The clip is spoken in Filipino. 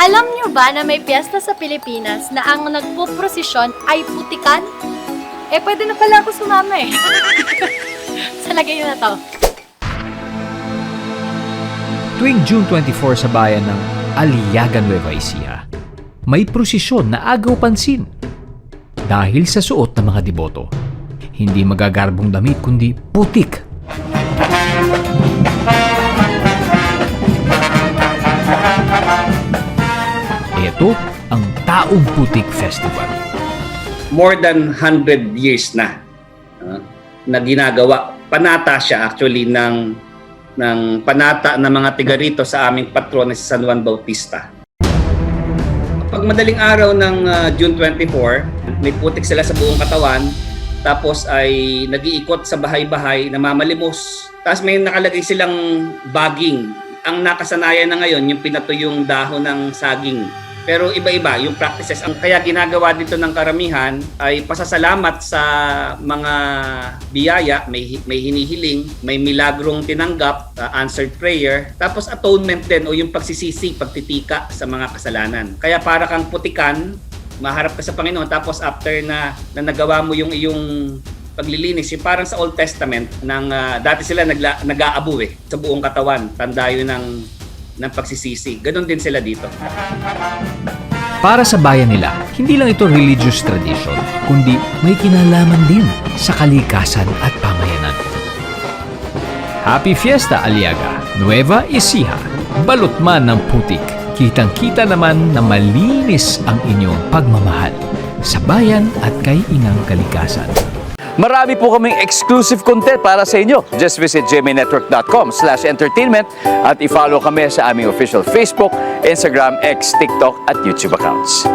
Alam niyo ba na may piyesta sa Pilipinas na ang nagpuprosesyon ay putikan? Pwede na pala ako sumama eh. Sa lagay nyo na to. Tuwing June 24 sa bayan ng Aliaga, Nueva Ecija, may prosesyon na agaw pansin. Dahil sa suot ng mga deboto, hindi magagarbong damit kundi putik. Ito ang Taong Putik Festival. More than 100 years na na ginagawa. Panata siya actually ng panata ng mga tiga rito sa aming patron na si San Juan Bautista. Pag madaling araw ng June 24, may putik sila sa buong katawan, tapos ay nag-iikot sa bahay-bahay, namamalimos. Tapos may nakalagay silang bagging. Ang nakasanayan na ngayon, yung pinatuyong dahon ng saging. Pero iba-iba yung practices. Ang kaya ginagawa dito ng karamihan ay pasasalamat sa mga biyaya, may hinihiling, may milagrong tinanggap, answered prayer, tapos atonement din o yung pagsisisi, pagtitika sa mga kasalanan. Kaya para kang putikan, maharap ka sa Panginoon, tapos after na nagawa mo yung iyong paglilinis, yung parang sa Old Testament, dati sila nag-aabu sa buong katawan, tanda yun ng pagsisisi. Ganon din sila dito. Para sa bayan nila, hindi lang ito religious tradition, kundi may kinalaman din sa kalikasan at pamayanan. Happy Fiesta, Aliaga, Nueva Ecija. Balot man ng putik, kitang-kita naman na malinis ang inyong pagmamahal sa bayan at kay inang kalikasan. Marami po kaming exclusive content para sa inyo. Just visit gmainetwork.com/entertainment at i-follow kami sa aming official Facebook, Instagram, X, TikTok at YouTube accounts.